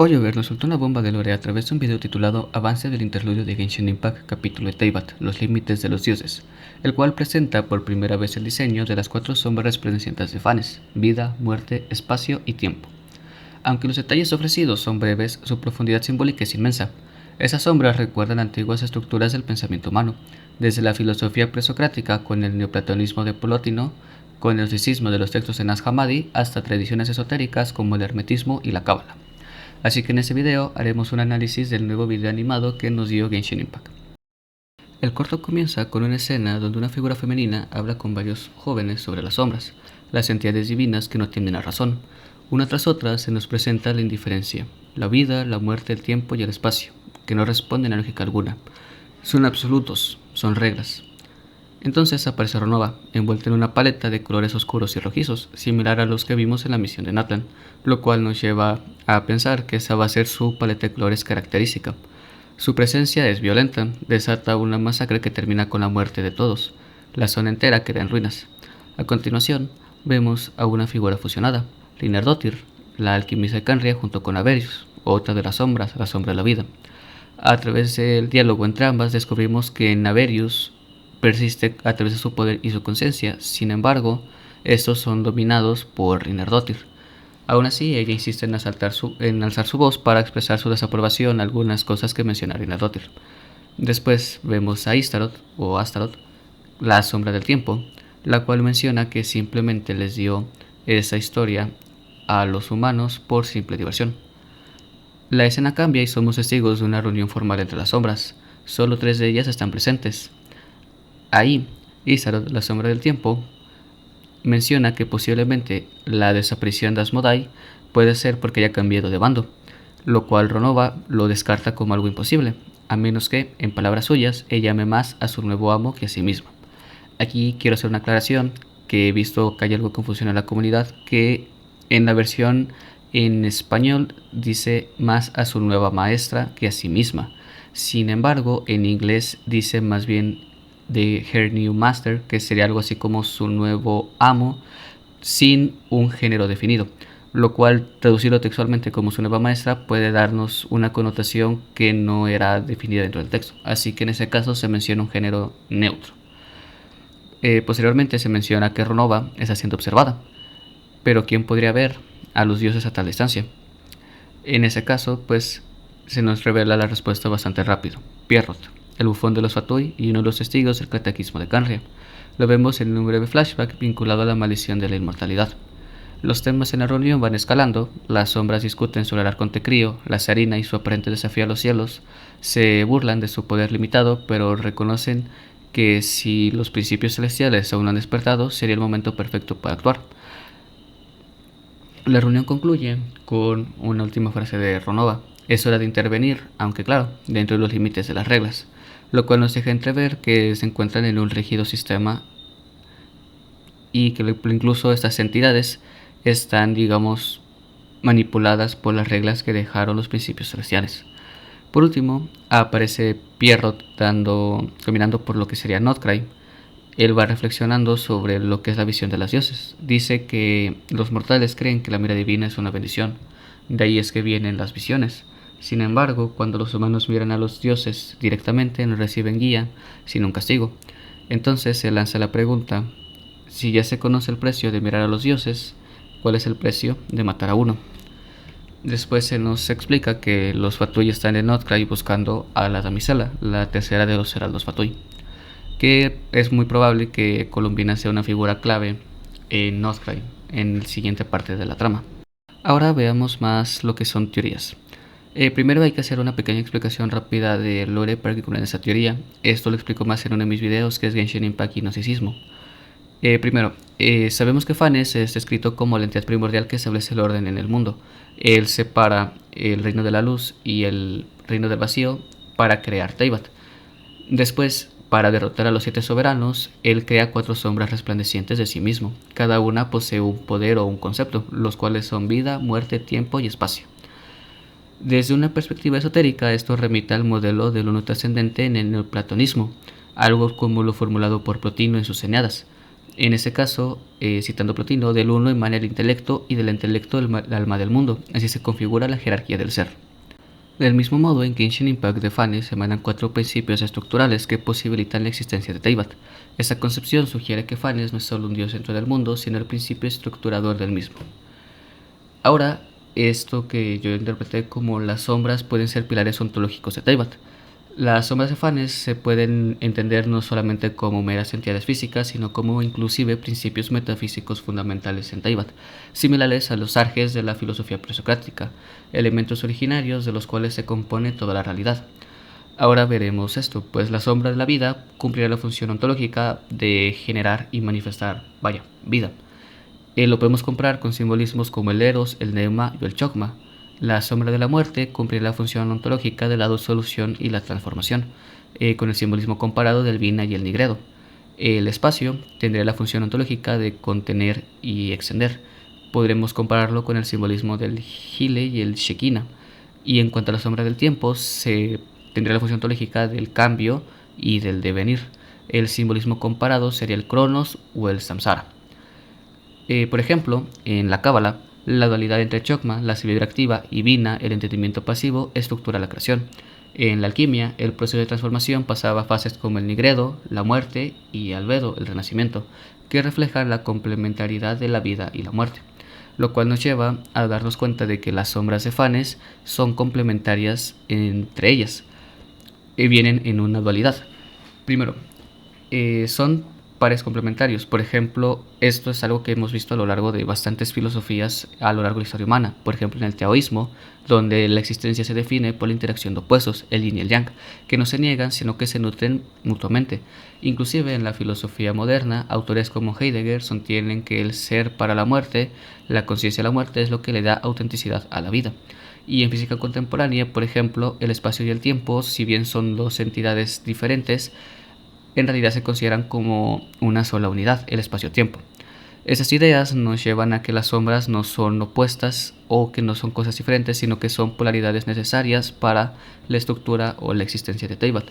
Hoyoverse nos soltó una bomba de lore a través de un video titulado Avance del interludio de Genshin Impact capítulo de Teyvat, los límites de los dioses, el cual presenta por primera vez el diseño de las 4 sombras resplandecientes de Fanes: vida, muerte, espacio y tiempo. Aunque los detalles ofrecidos son breves, su profundidad simbólica es inmensa. Esas sombras recuerdan antiguas estructuras del pensamiento humano, desde la filosofía presocrática con el neoplatonismo de Plotino, con el gnosticismo de los textos de Nag Hammadi, hasta tradiciones esotéricas como el hermetismo y la cábala. Así que en este video haremos un análisis del nuevo video animado que nos dio Genshin Impact. El corto comienza con una escena donde una figura femenina habla con varios jóvenes sobre las sombras, las entidades divinas que no tienen la razón. Una tras otra se nos presenta la indiferencia, la vida, la muerte, el tiempo y el espacio, que no responden a lógica alguna. Son absolutos, son reglas. Entonces aparece Ronova, envuelta en una paleta de colores oscuros y rojizos, similar a los que vimos en la misión de Natlan, lo cual nos lleva a pensar que esa va a ser su paleta de colores característica. Su presencia es violenta, desata una masacre que termina con la muerte de todos. La zona entera queda en ruinas. A continuación, vemos a una figura fusionada, Linardotir, la alquimista de Khaenri'ah junto con Averius, otra de las sombras, la sombra de la vida. A través del diálogo entre ambas descubrimos que Averius persiste a través de su poder y su conciencia. Sin embargo, estos son dominados por Linardotir. Aún así, ella insiste en alzar su voz para expresar su desaprobación a algunas cosas que menciona Linardotir. Después vemos a Istaroth, o Astaroth, la sombra del tiempo, la cual menciona que simplemente les dio esa historia a los humanos por simple diversión. La escena cambia y somos testigos de una reunión formal entre las sombras. Solo 3 de ellas están presentes. Ahí, Istaroth, la sombra del tiempo, menciona que posiblemente la desaparición de Asmodai puede ser porque haya cambiado de bando, lo cual Ronova lo descarta como algo imposible, a menos que, en palabras suyas, ella ame más a su nuevo amo que a sí misma. Aquí quiero hacer una aclaración, que he visto que hay algo de confusión en la comunidad, que en la versión en español dice más a su nueva maestra que a sí misma. Sin embargo, en inglés dice más bien de Her New Master, que sería algo así como su nuevo amo, sin un género definido, lo cual traducirlo textualmente como su nueva maestra puede darnos una connotación que no era definida dentro del texto, así que en ese caso se menciona un género neutro. Posteriormente se menciona que Ronova está siendo observada, pero ¿quién podría ver a los dioses a tal distancia? En ese caso, pues se nos revela la respuesta bastante rápido: Pierrot, el bufón de los Fatui y uno de los testigos del catequismo de Khaenri'ah. Lo vemos en un breve flashback vinculado a la maldición de la inmortalidad. Los temas en la reunión van escalando, las sombras discuten sobre el arconte Crío, la Sarina y su aparente desafío a los cielos, se burlan de su poder limitado, pero reconocen que si los principios celestiales aún no han despertado, sería el momento perfecto para actuar. La reunión concluye con una última frase de Ronova: es hora de intervenir, aunque claro, dentro de los límites de las reglas, lo cual nos deja entrever que se encuentran en un rígido sistema y que incluso estas entidades están, digamos, manipuladas por las reglas que dejaron los principios celestiales. Por último, aparece Pierrot caminando por lo que sería Notcry. Él va reflexionando sobre lo que es la visión de las dioses. Dice que los mortales creen que la mira divina es una bendición, de ahí es que vienen las visiones. Sin embargo, cuando los humanos miran a los dioses directamente, no reciben guía, sino un castigo. Entonces se lanza la pregunta: si ya se conoce el precio de mirar a los dioses, ¿cuál es el precio de matar a uno? Después se nos explica que los Fatui están en Notcry buscando a la damisela, la tercera de los heraldos Fatui, que es muy probable que Columbina sea una figura clave en Notcry en la siguiente parte de la trama. Ahora veamos más lo que son teorías. Primero hay que hacer una pequeña explicación rápida de lore para que comprendan esa teoría. Esto lo explico más en uno de mis videos, que es Genshin Impact y Gnosticismo. Primero, sabemos que Fanes es descrito como la entidad primordial que establece el orden en el mundo. Él separa el reino de la luz y el reino del vacío para crear Teyvat. Después, para derrotar a los 7 soberanos, él crea 4 sombras resplandecientes de sí mismo. Cada una posee un poder o un concepto, los cuales son vida, muerte, tiempo y espacio. Desde una perspectiva esotérica, esto remite al modelo del uno trascendente en el neoplatonismo, algo como lo formulado por Plotino en sus Eneadas. En ese caso, citando Plotino, del uno emana el intelecto y del intelecto el alma del mundo. Así se configura la jerarquía del ser. Del mismo modo, en Genshin Impact de Fanes emanan 4 principios estructurales que posibilitan la existencia de Teyvat. Esta concepción sugiere que Fanes no es solo un dios dentro del mundo, sino el principio estructurador del mismo. Ahora, esto que yo interpreté como las sombras pueden ser pilares ontológicos de Teyvat. Las sombras de Fanes se pueden entender no solamente como meras entidades físicas, sino como inclusive principios metafísicos fundamentales en Teyvat, similares a los arjes de la filosofía presocrática, elementos originarios de los cuales se compone toda la realidad. Ahora veremos esto, pues la sombra de la vida cumplirá la función ontológica de generar y manifestar, vida. Lo podemos comparar con simbolismos como el eros, el neuma y el chokma. La sombra de la muerte cumplirá la función ontológica de la disolución y la transformación, con el simbolismo comparado del vina y el nigredo. El espacio tendrá la función ontológica de contener y extender. Podremos compararlo con el simbolismo del Hile y el Shekinah. Y en cuanto a la sombra del tiempo, se tendrá la función ontológica del cambio y del devenir. El simbolismo comparado sería el Cronos o el Samsara. Por ejemplo, en la Cábala, la dualidad entre Chokma, la sabiduría activa, y Vina, el entendimiento pasivo, estructura la creación. En la alquimia, el proceso de transformación pasaba a fases como el nigredo, la muerte, y albedo, el renacimiento, que reflejan la complementariedad de la vida y la muerte, lo cual nos lleva a darnos cuenta de que las sombras de Fanes son complementarias entre ellas y vienen en una dualidad. Primero, son pares complementarios. Por ejemplo, esto es algo que hemos visto a lo largo de bastantes filosofías a lo largo de la historia humana. Por ejemplo, en el taoísmo, donde la existencia se define por la interacción de opuestos, el yin y el yang, que no se niegan, sino que se nutren mutuamente. Inclusive en la filosofía moderna, autores como Heidegger sostienen que el ser para la muerte, la conciencia de la muerte, es lo que le da autenticidad a la vida. Y en física contemporánea, por ejemplo, el espacio y el tiempo, si bien son dos entidades diferentes, en realidad se consideran como una sola unidad, el espacio-tiempo. Esas ideas nos llevan a que las sombras no son opuestas o que no son cosas diferentes, sino que son polaridades necesarias para la estructura o la existencia de Teyvat.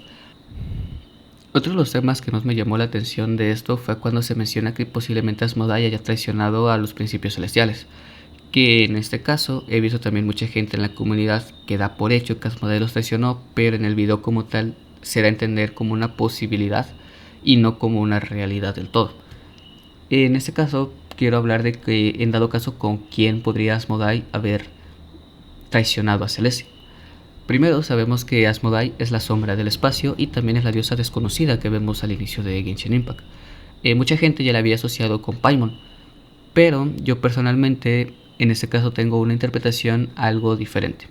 Otro de los temas que más me llamó la atención de esto fue cuando se menciona que posiblemente Asmodai haya traicionado a los principios celestiales, que en este caso he visto también mucha gente en la comunidad que da por hecho que Asmodai los traicionó, pero en el video como tal se da a entender como una posibilidad y no como una realidad del todo. En este caso quiero hablar de que en dado caso con quién podría Asmodai haber traicionado a Celestia. Primero sabemos que Asmodai es la sombra del espacio y también es la diosa desconocida que vemos al inicio de Genshin Impact. Mucha gente ya la había asociado con Paimon, pero yo personalmente en este caso tengo una interpretación algo diferente.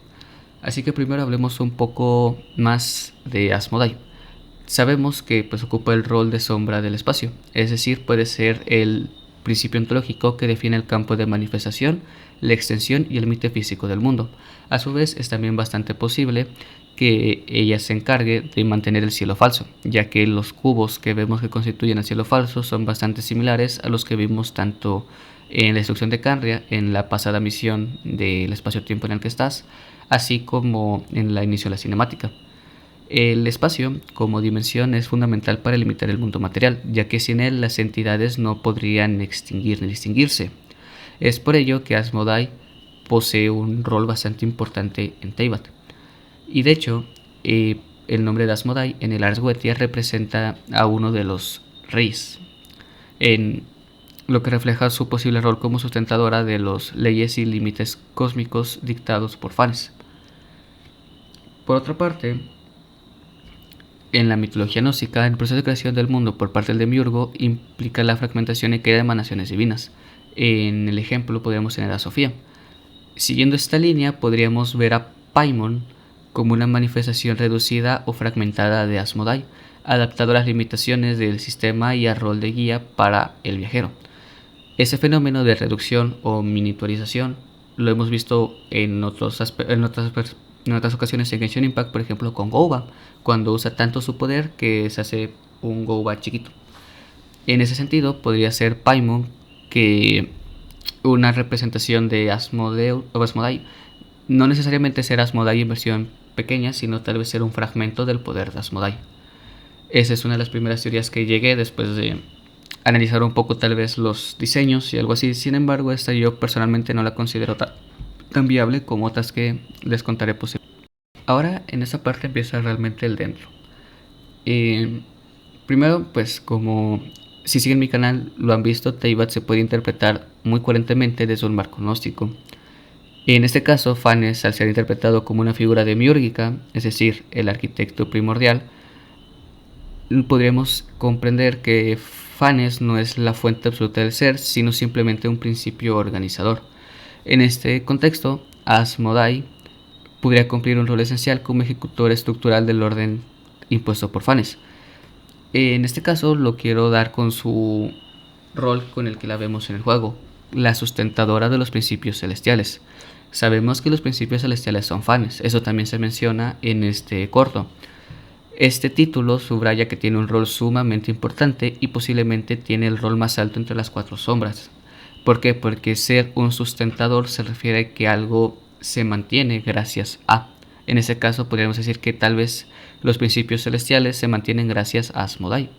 Así que primero hablemos un poco más de Asmodai. Sabemos que pues ocupa el rol de sombra del espacio, es decir, puede ser el principio ontológico que define el campo de manifestación, la extensión y el límite físico del mundo. A su vez, es también bastante posible que ella se encargue de mantener el cielo falso, ya que los cubos que vemos que constituyen el cielo falso son bastante similares a los que vimos tanto en la destrucción de Canria, en la pasada misión del espacio-tiempo en el que estás, así como en la inicio de la cinemática. El espacio como dimensión es fundamental para limitar el mundo material, ya que sin él las entidades no podrían extinguir ni distinguirse. Es por ello que Asmodai posee un rol bastante importante en Teyvat. Y de hecho, el nombre de Asmodai en el Ars Goetia representa a uno de los reyes, en lo que refleja su posible rol como sustentadora de las leyes y límites cósmicos dictados por Fanes. Por otra parte, en la mitología gnóstica, el proceso de creación del mundo por parte del demiurgo implica la fragmentación y caída de emanaciones divinas. En el ejemplo podríamos tener a Sofía. Siguiendo esta línea, podríamos ver a Paimon como una manifestación reducida o fragmentada de Asmodai, adaptado a las limitaciones del sistema y al rol de guía para el viajero. Ese fenómeno de reducción o miniaturización lo hemos visto en otras ocasiones en Genshin Impact, por ejemplo con Gouba, cuando usa tanto su poder que se hace un Gouba chiquito. En ese sentido, podría ser Paimon que una representación de Asmodai, no necesariamente ser Asmodai en versión pequeña, sino tal vez ser un fragmento del poder de Asmodai. Esa es una de las primeras teorías que llegué después de analizar un poco tal vez los diseños y algo así. Sin embargo, esta yo personalmente no la considero tan viable como otras que les contaré posiblemente. Ahora en esta parte empieza realmente el dentro. Primero, pues como si siguen mi canal lo han visto, Teyvat se puede interpretar muy coherentemente desde un marco gnóstico. En este caso, Fanes, al ser interpretado como una figura demiúrgica, es decir, el arquitecto primordial, podríamos comprender que Fanes no es la fuente absoluta del ser, sino simplemente un principio organizador. En este contexto, Asmodai podría cumplir un rol esencial como ejecutor estructural del orden impuesto por Fanes. En este caso lo quiero dar con su rol con el que la vemos en el juego, la sustentadora de los principios celestiales. Sabemos que los principios celestiales son Fanes, eso también se menciona en este corto. Este título subraya que tiene un rol sumamente importante y posiblemente tiene el rol más alto entre las cuatro sombras. ¿Por qué? Porque ser un sustentador se refiere a que algo se mantiene gracias a. En ese caso podríamos decir que tal vez los principios celestiales se mantienen gracias a Asmodai.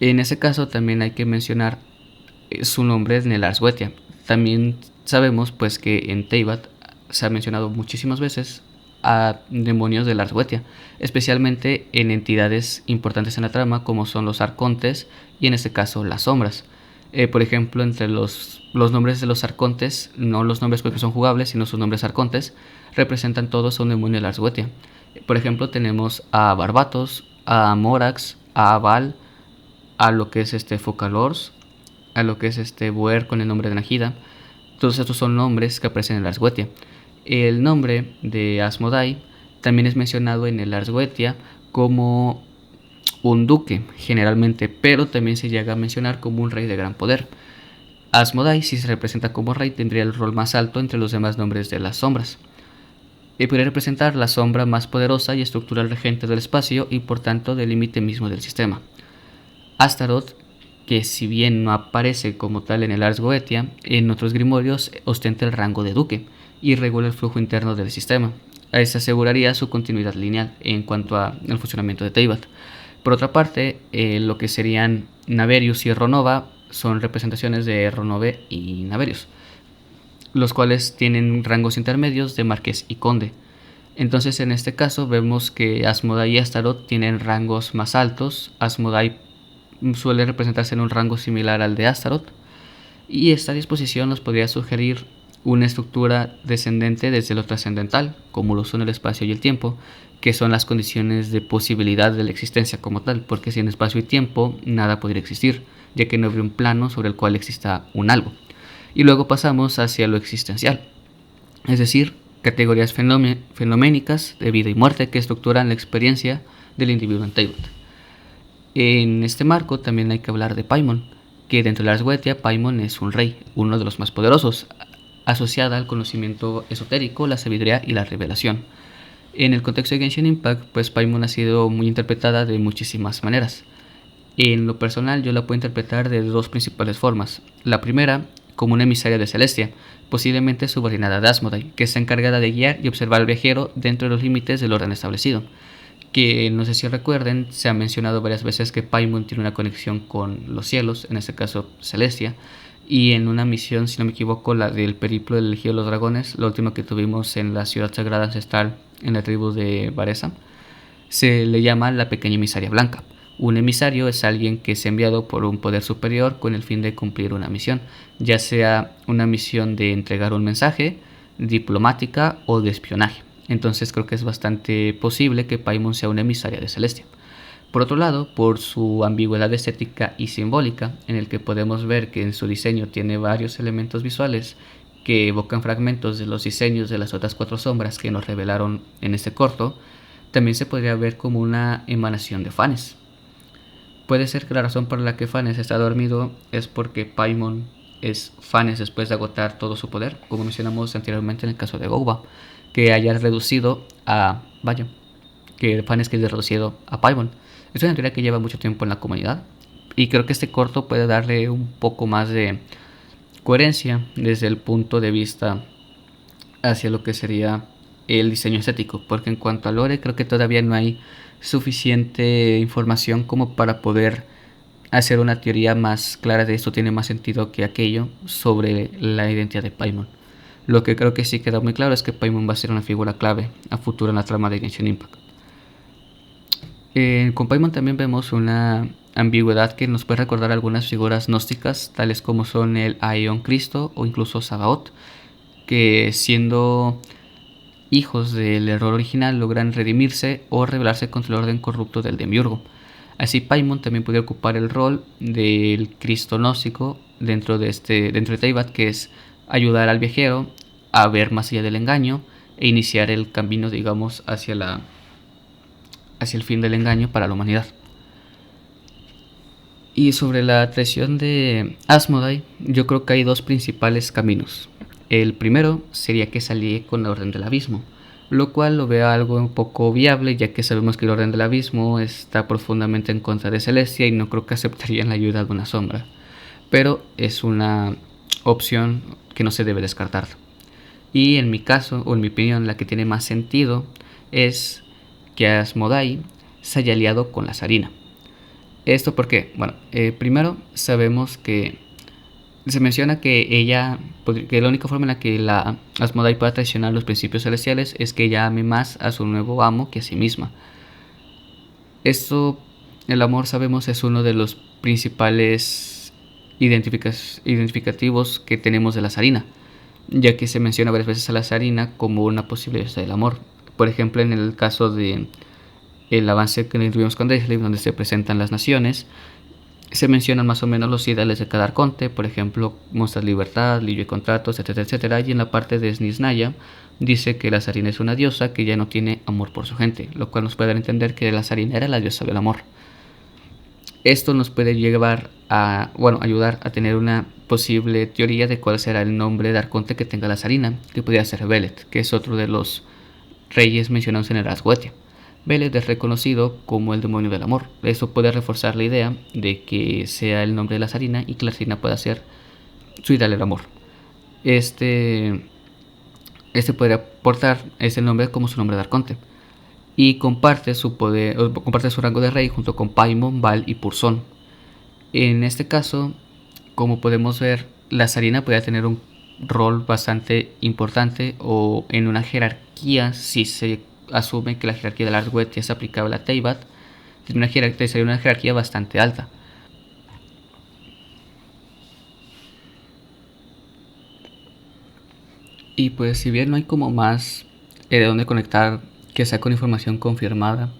En ese caso también hay que mencionar su nombre es Nelarswetia. También sabemos pues que en Teyvat se ha mencionado muchísimas veces a demonios de Larswetia, especialmente en entidades importantes en la trama como son los arcontes y en este caso las sombras. Por ejemplo, entre los nombres de los arcontes, no los nombres porque son jugables, sino sus nombres arcontes, representan todos a un demonio de Larswetia. Por ejemplo, tenemos a Barbatos, a Morax, a Aval, a lo que es Focalors, a lo que es Boer con el nombre de Najida. Todos estos son nombres que aparecen en el Larswetia. El nombre de Asmodai también es mencionado en el Larswetia como un duque, generalmente, pero también se llega a mencionar como un rey de gran poder. Asmodai, si se representa como rey, tendría el rol más alto entre los demás nombres de las sombras. Y podría representar la sombra más poderosa y estructural regente del espacio y por tanto del límite mismo del sistema. Astaroth, que si bien no aparece como tal en el Ars Goetia, en otros grimorios ostenta el rango de duque y regula el flujo interno del sistema. Se aseguraría su continuidad lineal en cuanto al funcionamiento de Teyvat. Por otra parte, lo que serían Naverius y Ronova son representaciones de Ronove y Naverius, los cuales tienen rangos intermedios de marqués y conde. Entonces en este caso vemos que Asmodai y Astaroth tienen rangos más altos. Asmodai suele representarse en un rango similar al de Astaroth, y esta disposición nos podría sugerir una estructura descendente desde lo trascendental, como lo son el espacio y el tiempo, que son las condiciones de posibilidad de la existencia como tal, porque sin espacio y tiempo nada podría existir, ya que no habría un plano sobre el cual exista un algo. Y luego pasamos hacia lo existencial, es decir, categorías fenoménicas de vida y muerte que estructuran la experiencia del individuo en Teyvat. En este marco también hay que hablar de Paimon, que dentro de la Arswetia Paimon es un rey, uno de los más poderosos, asociada al conocimiento esotérico, la sabiduría y la revelación. En el contexto de Genshin Impact, pues Paimon ha sido muy interpretada de muchísimas maneras. En lo personal yo la puedo interpretar de dos principales formas. La primera, como una emisaria de Celestia, posiblemente subordinada de Asmodai, que está encargada de guiar y observar al viajero dentro de los límites del orden establecido. Que no sé si recuerden, se ha mencionado varias veces que Paimon tiene una conexión con los cielos, en este caso Celestia, y en una misión, si no me equivoco, la del periplo del elegido de los dragones, la última que tuvimos en la ciudad sagrada ancestral en la tribu de Varesa, se le llama la pequeña emisaria blanca. Un emisario es alguien que es enviado por un poder superior con el fin de cumplir una misión, ya sea una misión de entregar un mensaje, diplomática o de espionaje. Entonces creo que es bastante posible que Paimon sea una emisaria de Celestia. Por otro lado, por su ambigüedad estética y simbólica, en el que podemos ver que en su diseño tiene varios elementos visuales que evocan fragmentos de los diseños de las otras cuatro sombras que nos revelaron en este corto, también se podría ver como una emanación de Fanes. Puede ser que la razón por la que Fanes está dormido es porque Paimon es Fanes después de agotar todo su poder, como mencionamos anteriormente en el caso de Gouba, que haya reducido a, que Fanes quede reducido a Paimon. Es una teoría que lleva mucho tiempo en la comunidad y creo que este corto puede darle un poco más de coherencia desde el punto de vista hacia lo que sería el diseño estético, porque en cuanto a lore creo que todavía no hay suficiente información como para poder hacer una teoría más clara de esto tiene más sentido que aquello sobre la identidad de Paimon. Lo que creo que sí queda muy claro es que Paimon va a ser una figura clave a futuro en la trama de Genshin Impact. Con Paimon también vemos una ambigüedad que nos puede recordar algunas figuras gnósticas, tales como son el Aeon Cristo o incluso Sabaoth, que siendo hijos del error original logran redimirse o rebelarse contra el orden corrupto del Demiurgo. Así Paimon también puede ocupar el rol del Cristo gnóstico dentro de Teyvat, que es ayudar al viajero a ver más allá del engaño e iniciar el camino, digamos, hacia el fin del engaño para la humanidad. Y sobre la traición de Asmodai, yo creo que hay dos principales caminos. El primero sería que se alíe con la Orden del Abismo, lo cual lo veo algo un poco viable, ya que sabemos que el Orden del Abismo está profundamente en contra de Celestia y no creo que aceptarían la ayuda de una sombra. Pero es una opción que no se debe descartar. Y en mi caso, o en mi opinión, la que tiene más sentido es que Asmodai se haya aliado con la Zarina. ¿Esto por qué? Bueno, primero sabemos que se menciona que la única forma en la que la Asmodai pueda traicionar los principios celestiales es que ella ame más a su nuevo amo que a sí misma. Esto, el amor, sabemos, es uno de los principales identificativos que tenemos de la Zarina, ya que se menciona varias veces a la Zarina como una posible diosa del amor. Por ejemplo, en el caso de el avance que tuvimos con Daisley, donde se presentan las naciones, se mencionan más o menos los ideales de cada arconte, por ejemplo, muestras libertad, libre contratos, etcétera, etcétera. Y en la parte de Snisnaya dice que la Zarina es una diosa que ya no tiene amor por su gente, lo cual nos puede dar a entender que la Zarina era la diosa del amor. Esto nos puede llevar a, ayudar a tener una posible teoría de cuál será el nombre de arconte que tenga la Zarina, que podría ser Velet, que es otro de los reyes mencionados en el Asguetia. Velet es reconocido como el demonio del amor. Eso puede reforzar la idea de que sea el nombre de la Zarina y que la Zarina pueda ser su ideal del amor. Este podría aportar ese nombre como su nombre de arconte. Y comparte su rango de rey junto con Paimon, Val y Purzón. En este caso, como podemos ver, la Zarina podría tener un rol bastante importante o en una jerarquía, si se asume que la jerarquía de la Asguetia es aplicable a Teyvat, sería una jerarquía bastante alta. Y pues si bien no hay como más de dónde conectar que sea con información confirmada,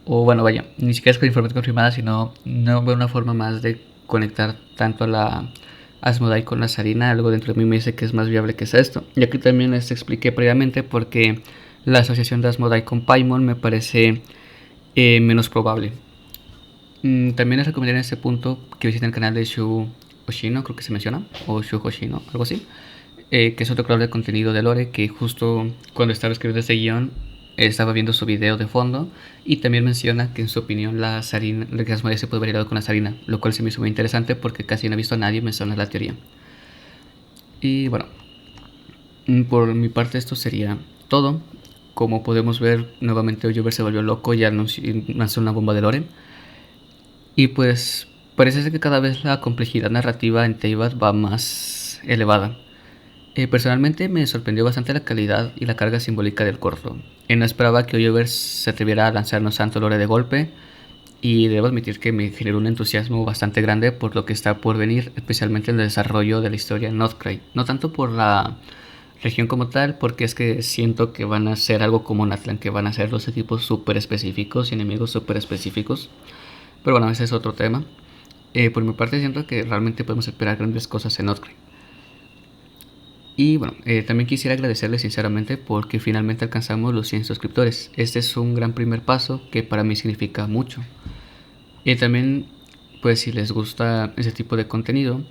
o bueno, vaya, ni siquiera es con información confirmada, sino no veo una forma más de conectar tanto a la Asmodai con la Zarina. Algo dentro de mí me dice que es más viable que sea esto. Y aquí también les expliqué previamente porque la asociación de Asmodai con Paimon me parece menos probable. También les recomendaría en este punto que visiten el canal de Shu Hoshino, creo que se menciona, o Shu Hoshino, algo así, que es otro creador de contenido de lore, que justo cuando estaba escribiendo este guión estaba viendo su video de fondo y también menciona que en su opinión la Asmodai se puede haber aliado con la Zarina, lo cual se me hizo muy interesante porque casi no he visto a nadie mencionar la teoría. Y bueno, por mi parte esto sería todo. Como podemos ver, nuevamente Hoyoverse se volvió loco y lanzó una bomba de lore. Y pues parece ser que cada vez la complejidad narrativa en Teyvat va más elevada. Personalmente me sorprendió bastante la calidad y la carga simbólica del corto. No esperaba que Hoyoverse se atreviera a lanzarnos tanto lore de golpe, y debo admitir que me generó un entusiasmo bastante grande por lo que está por venir, especialmente en el desarrollo de la historia en Northcray. No tanto por la región como tal, porque es que siento que van a ser algo como Natlan, que van a ser los equipos súper específicos y enemigos súper específicos. Pero bueno, ese es otro tema. Por mi parte siento que realmente podemos esperar grandes cosas en Northcray. Y bueno, también quisiera agradecerles sinceramente porque finalmente alcanzamos los 100 suscriptores. Este es un gran primer paso que para mí significa mucho. Y también, pues si les gusta ese tipo de contenido,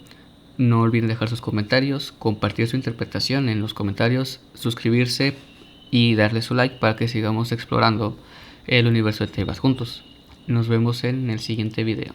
no olviden dejar sus comentarios, compartir su interpretación en los comentarios, suscribirse y darle su like para que sigamos explorando el universo de Teyvat juntos. Nos vemos en el siguiente video.